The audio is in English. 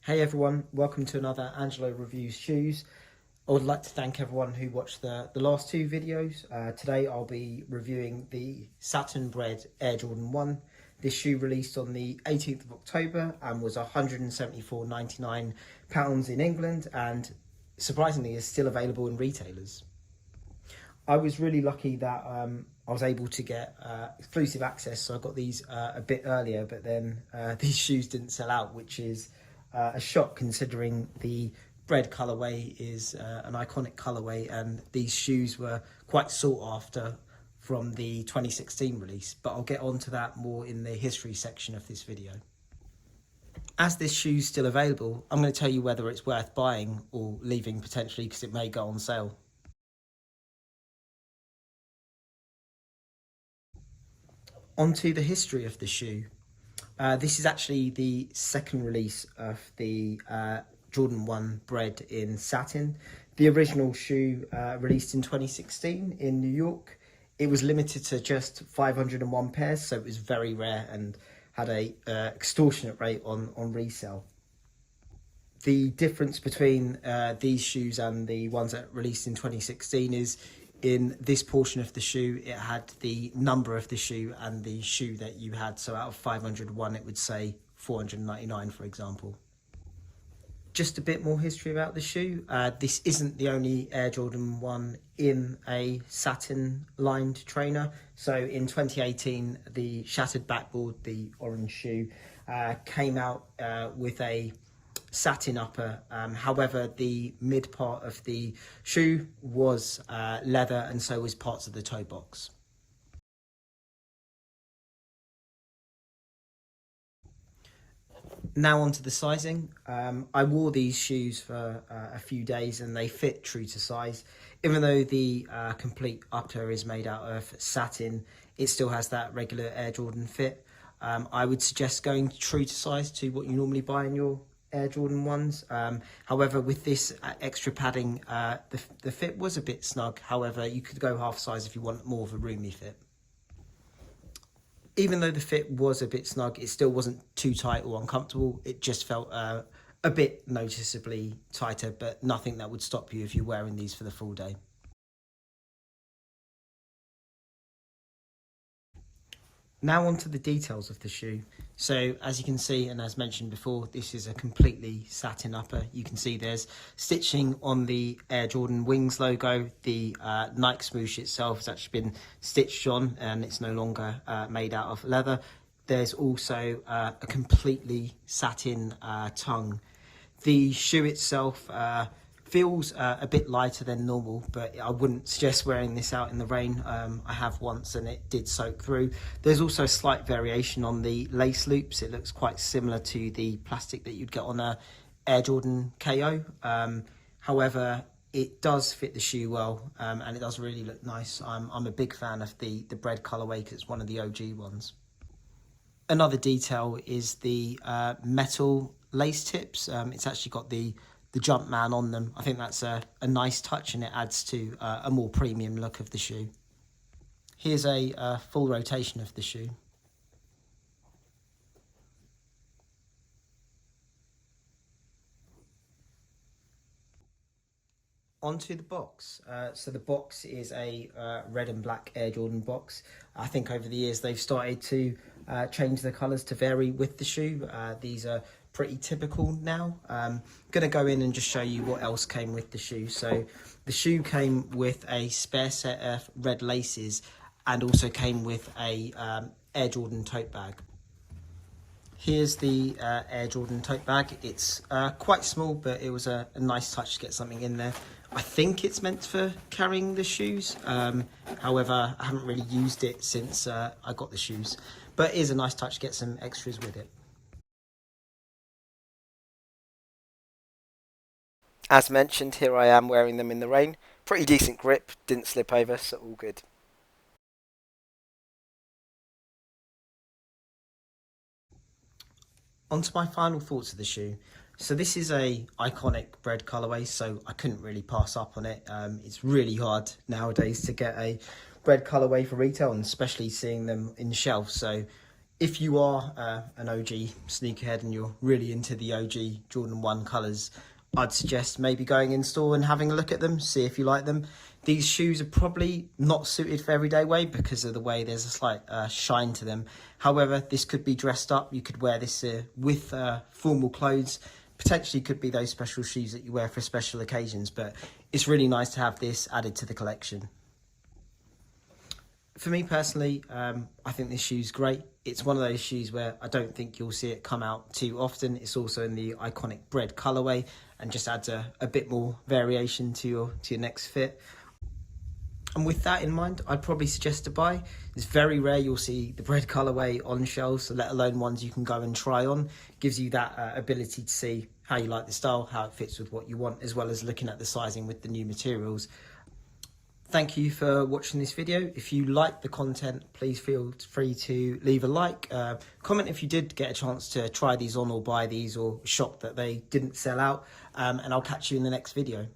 Hey everyone, welcome to another Angelo Reviews Shoes. I would like to thank everyone who watched the last two videos. Today I'll be reviewing the Satin Bred Air Jordan 1. This shoe released on the 18th of October and was £174.99 in England, and surprisingly is still available in retailers. I was really lucky that I was able to get exclusive access, so I got these a bit earlier, but then these shoes didn't sell out, which is a shock considering the Bred colourway is an iconic colourway, and these shoes were quite sought after from the 2016 release, but I'll get onto that more in the history section of this video. As this shoe's still available, I'm going to tell you whether it's worth buying or leaving potentially, because it may go on sale. Onto the history of the shoe. This is actually the second release of the Jordan 1 Bred in satin. The original shoe released in 2016 in New York. It was limited to just 501 pairs, so it was very rare and had a extortionate rate on resale. The difference between these shoes and the ones that released in 2016 is in this portion of the shoe, it had the number of the shoe and the shoe that you had. So out of 501, it would say 499, for example. Just a bit more history about the shoe. This isn't the only Air Jordan 1 in a satin lined trainer. So in 2018, the Shattered Backboard, the orange shoe, came out with a satin upper. However, the mid part of the shoe was leather, and so was parts of the toe box. Now onto the sizing. I wore these shoes for a few days and they fit true to size. Even though the complete upper is made out of satin, it still has that regular Air Jordan fit. I would suggest going true to size to what you normally buy in your Air Jordan 1s. However, with this extra padding, the fit was a bit snug. However, you could go half size if you want more of a roomy fit. Even though the fit was a bit snug, it still wasn't too tight or uncomfortable. It just felt a bit noticeably tighter, but nothing that would stop you if you're wearing these for the full day. Now on to the details of the shoe. So as you can see, and as mentioned before, this is a completely satin upper. You can see there's stitching on the Air Jordan Wings logo. The Nike swoosh itself has actually been stitched on and it's no longer made out of leather. There's also a completely satin tongue. The shoe itself feels a bit lighter than normal, but I wouldn't suggest wearing this out in the rain. I have once and it did soak through. There's also a slight variation on the lace loops. It looks quite similar to the plastic that you'd get on a Air Jordan KO. However, it does fit the shoe well, and it does really look nice. I'm a big fan of the Bred colourway because it's one of the OG ones. Another detail is the metal lace tips. It's actually got the Jumpman on them. I think that's a nice touch, and it adds to a more premium look of the shoe. Here's a full rotation of the shoe. Onto the box. So the box is a red and black Air Jordan box. I think over the years they've started to change the colours to vary with the shoe. These are pretty typical now. I'm going to go in and just show you what else came with the shoe. So the shoe came with a spare set of red laces and also came with a Air Jordan tote bag. Here's the Air Jordan tote bag. It's quite small, but it was a nice touch to get something in there. I think it's meant for carrying the shoes. However, I haven't really used it since I got the shoes, but it is a nice touch to get some extras with it. As mentioned, here I am wearing them in the rain. Pretty decent grip, didn't slip over, so all good. On to my final thoughts of the shoe. So this is a iconic Bred colourway, so I couldn't really pass up on it. It's really hard nowadays to get a Bred colourway for retail, and especially seeing them in shelves. So if you are an OG sneakerhead and you're really into the OG Jordan 1 colours, I'd suggest maybe going in store and having a look at them, see if you like them. These shoes are probably not suited for everyday wear because of the way there's a slight shine to them. However, this could be dressed up. You could wear this with formal clothes. Potentially could be those special shoes that you wear for special occasions, but it's really nice to have this added to the collection. For me personally, I think this shoe's great. It's one of those shoes where I don't think you'll see it come out too often. It's also in the iconic Bred colourway and just adds a bit more variation to your next fit. And with that in mind, I'd probably suggest to buy. It's very rare you'll see the Bred colourway on shelves, so let alone ones you can go and try on. Gives you that ability to see how you like the style, how it fits with what you want, as well as looking at the sizing with the new materials. Thank you for watching this video. If you like the content, please feel free to leave a like. Comment if you did get a chance to try these on or buy these, or shocked that they didn't sell out. And I'll catch you in the next video.